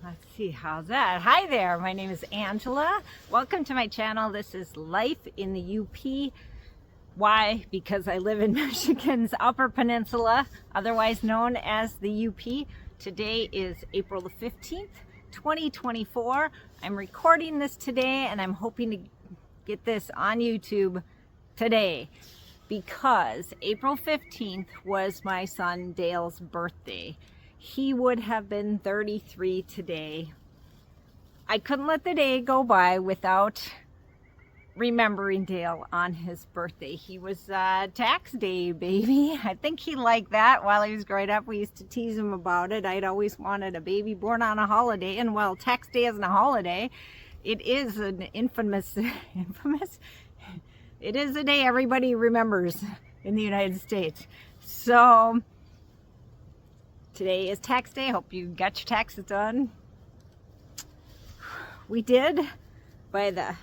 Let's see, how's that? Hi there, my name is Angela. Welcome to my channel. This is Life in the UP. Why? Because I live in Michigan's Upper Peninsula, otherwise known as the UP. Today is April the 15th, 2024. I'm recording this today and I'm hoping to get this on YouTube today because April 15th was my son Dale's birthday. He would have been 33 today. I couldn't let the day go by without remembering Dale on his birthday. He was tax day, baby. I think he liked that while he was growing up. We used to tease him about it. I'd always wanted a baby born on a holiday, and while tax day isn't a holiday, it is an infamous, it is a day everybody remembers in the United States. So today is tax day. Hope you got your taxes done. We did, by the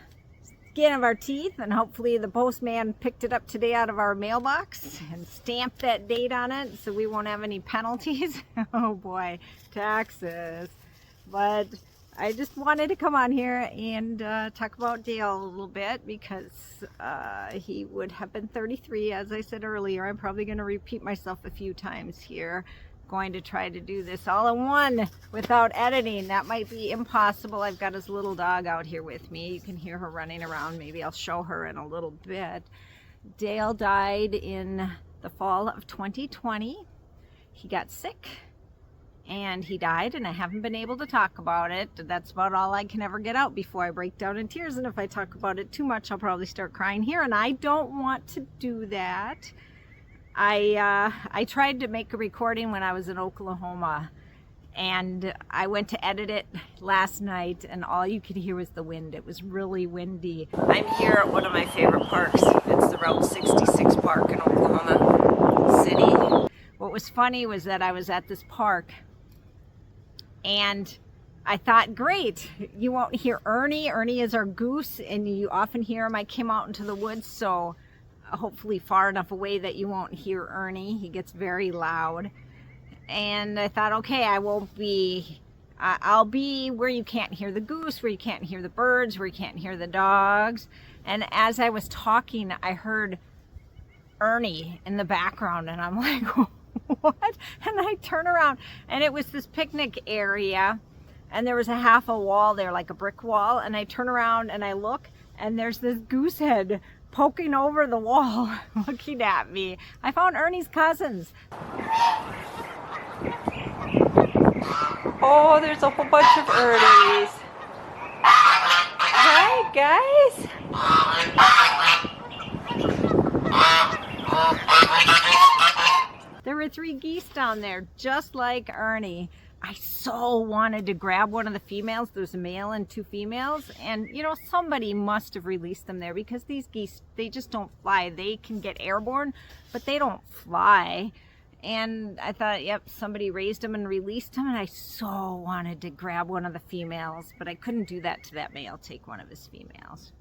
skin of our teeth, and hopefully the postman picked it up today out of our mailbox and stamped that date on it so we won't have any penalties. Oh boy, taxes. But I just wanted to come on here and talk about Dale a little bit because he would have been 33, as I said earlier. I'm probably going to repeat myself a few times here. Going to try to do this all in one without editing. That might be impossible. I've got his little dog out here with me. You can hear her running around. Maybe I'll show her in a little bit. Dale died in the fall of 2020. He got sick and he died, and I haven't been able to talk about it. That's about all I can ever get out before I break down in tears, and if I talk about it too much, I'll probably start crying here, and I don't want to do that. I tried to make a recording when I was in Oklahoma, and I went to edit it last night, and all you could hear was the wind. It was really windy. I'm here at one of my favorite parks. It's the Route 66 park in Oklahoma City. What was funny was that I was at this park, and I thought, great, you won't hear Ernie. Ernie is our goose, and you often hear him. I came out into the woods, so hopefully far enough away that you won't hear Ernie. He gets very loud. And I thought, okay, I'll be where you can't hear the goose, where you can't hear the birds, where you can't hear the dogs. And as I was talking, I heard Ernie in the background, and I'm like, what? And I turn around, and it was this picnic area, and there was a half a wall there, like a brick wall, and I turn around and I look, and there's this goose head poking over the wall, looking at me. I found Ernie's cousins. Oh, there's a whole bunch of Ernies. Hi, guys. There were 3 geese down there, just like Ernie. I so wanted to grab one of the females. There's a male and 2 females, and you know, somebody must have released them there because these geese, they just don't fly. They can get airborne, but they don't fly. And I thought, yep, somebody raised them and released them, and I so wanted to grab one of the females, but I couldn't do that to that male, take one of his females.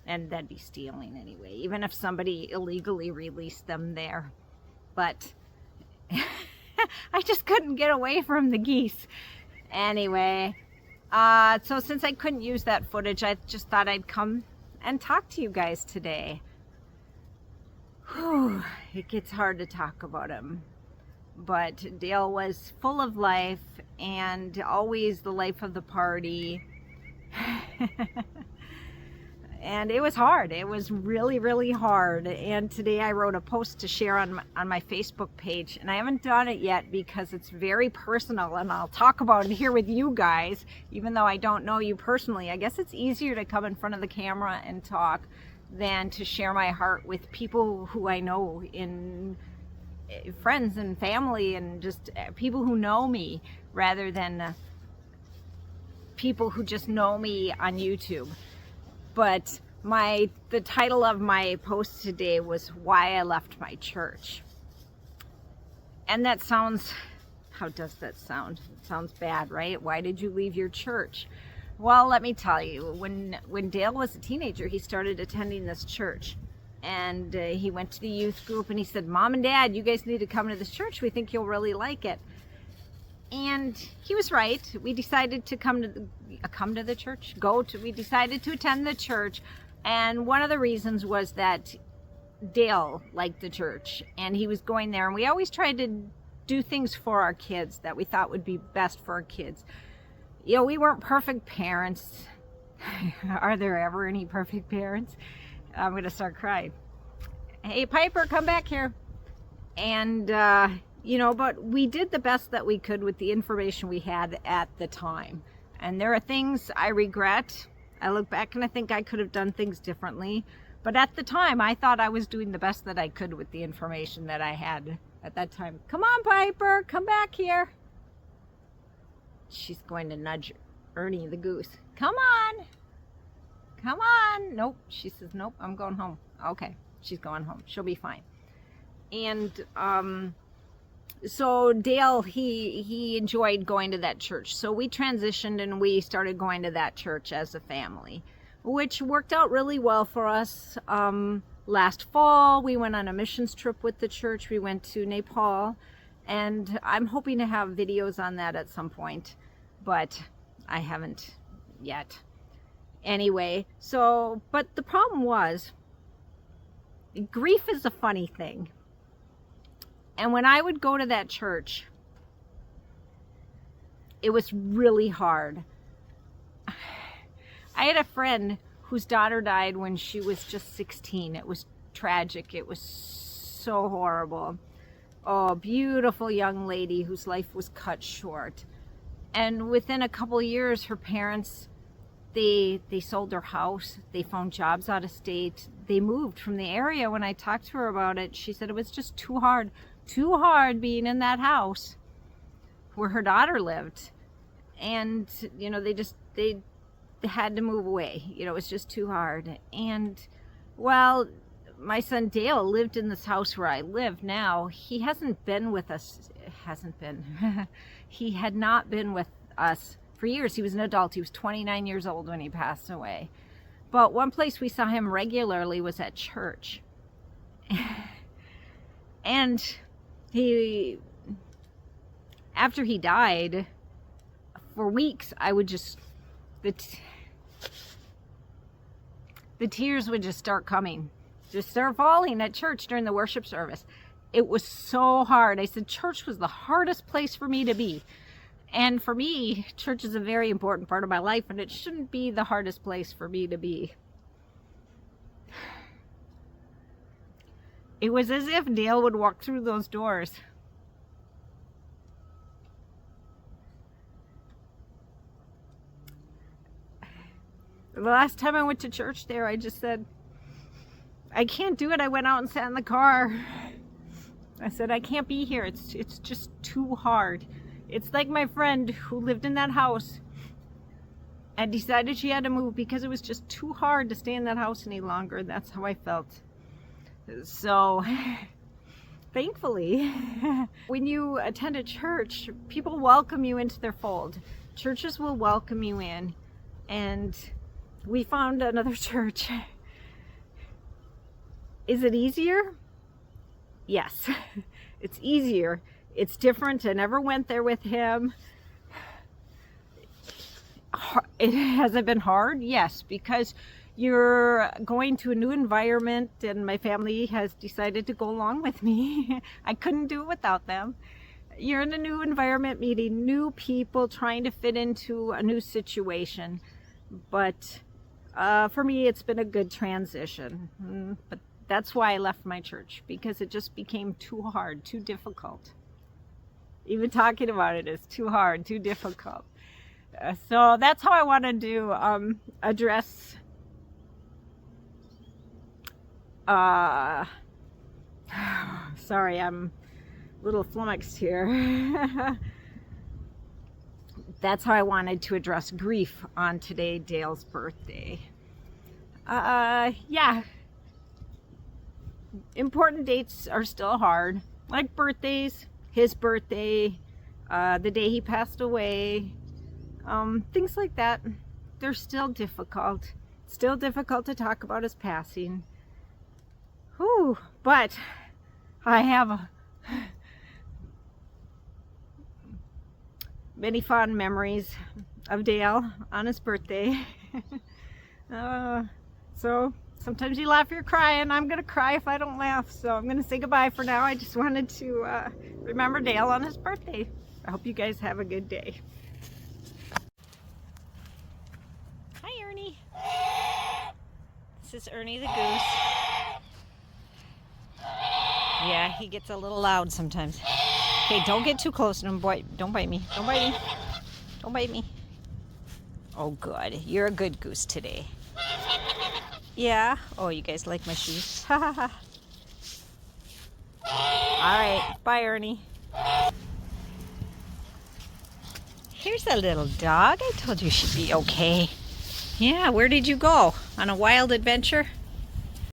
And that'd be stealing anyway, even if somebody illegally released them there. But I just couldn't get away from the geese. Anyway, so since I couldn't use that footage, I just thought I'd come and talk to you guys today. Whew, it gets hard to talk about him. But Dale was full of life and always the life of the party. And it was hard. It was really, really hard. And today I wrote a post to share on my Facebook page. And I haven't done it yet because it's very personal. And I'll talk about it here with you guys, even though I don't know you personally. I guess it's easier to come in front of the camera and talk than to share my heart with people who I know, in friends and family, and just people who know me, rather than people who just know me on YouTube. But the title of my post today was Why I Left My Church. And that sounds, how does that sound? It sounds bad, right? Why did you leave your church? Well, let me tell you, when Dale was a teenager, he started attending this church. And he went to the youth group and he said, Mom and Dad, you guys need to come to this church. We think you'll really like it. And he was right. We decided to we decided to attend the church. And one of the reasons was that Dale liked the church and he was going there. And we always tried to do things for our kids that we thought would be best for our kids. You know, we weren't perfect parents. Are there ever any perfect parents? I'm going to start crying. Hey, Piper, come back here. And, you know, but we did the best that we could with the information we had at the time. And there are things I regret. I look back and I think I could have done things differently. But at the time, I thought I was doing the best that I could with the information that I had at that time. Come on, Piper, come back here. She's going to nudge Ernie the Goose. Come on. Come on. Nope. She says, nope, I'm going home. Okay, she's going home. She'll be fine. And so Dale, he enjoyed going to that church. So we transitioned and we started going to that church as a family, which worked out really well for us. Last fall, we went on a missions trip with the church. We went to Nepal, and I'm hoping to have videos on that at some point, but I haven't yet. Anyway, so, but the problem was, grief is a funny thing. And when I would go to that church, it was really hard. I had a friend whose daughter died when she was just 16. It was tragic. It was so horrible. Oh, beautiful young lady whose life was cut short. And within a couple of years, her parents, they sold their house. They found jobs out of state. They moved from the area. When I talked to her about it, she said it was just too hard being in that house where her daughter lived. And, you know, they had to move away. You know, it was just too hard. And, well, my son Dale lived in this house where I live now. He hasn't been with us. He had not been with us for years. He was an adult. He was 29 years old when he passed away. But one place we saw him regularly was at church. And he, after he died, for weeks, I would just, the tears would just start coming, just start falling at church during the worship service. It was so hard. I said, church was the hardest place for me to be. And for me, church is a very important part of my life, and it shouldn't be the hardest place for me to be. It was as if Dale would walk through those doors. The last time I went to church there, I just said, I can't do it. I went out and sat in the car. I said, I can't be here. It's just too hard. It's like my friend who lived in that house and decided she had to move because it was just too hard to stay in that house any longer. That's how I felt. So, thankfully, when you attend a church, people welcome you into their fold. Churches will welcome you in. And we found another church. Is it easier? Yes, it's easier. It's different. I never went there with him. Has it been hard? Yes, because you're going to a new environment and my family has decided to go along with me. I couldn't do it without them. You're in a new environment, meeting new people, trying to fit into a new situation. But for me, it's been a good transition. But that's why I left my church, because it just became too hard, too difficult. Even talking about it is too hard, too difficult. So that's how I wanted to address sorry, I'm a little flummoxed here. That's how I wanted to address grief on today, Dale's birthday. Yeah. Important dates are still hard, like birthdays, his birthday, the day he passed away, things like that. They're still difficult. Still difficult to talk about his passing. Whew, but I have many fond memories of Dale on his birthday. So sometimes you laugh, you're crying. I'm gonna cry if I don't laugh, so I'm gonna say goodbye for now. I just wanted to remember Dale on his birthday. I hope you guys have a good day. Hi, Ernie. This is Ernie the Goose. Yeah, he gets a little loud sometimes. Okay, don't get too close. Don't bite me. Don't bite me. Don't bite me. Oh, good. You're a good goose today. Yeah. Oh, you guys like my shoes? Ha ha ha. All right. Bye, Ernie. Here's a little dog. I told you she'd be okay. Yeah, where did you go? On a wild adventure?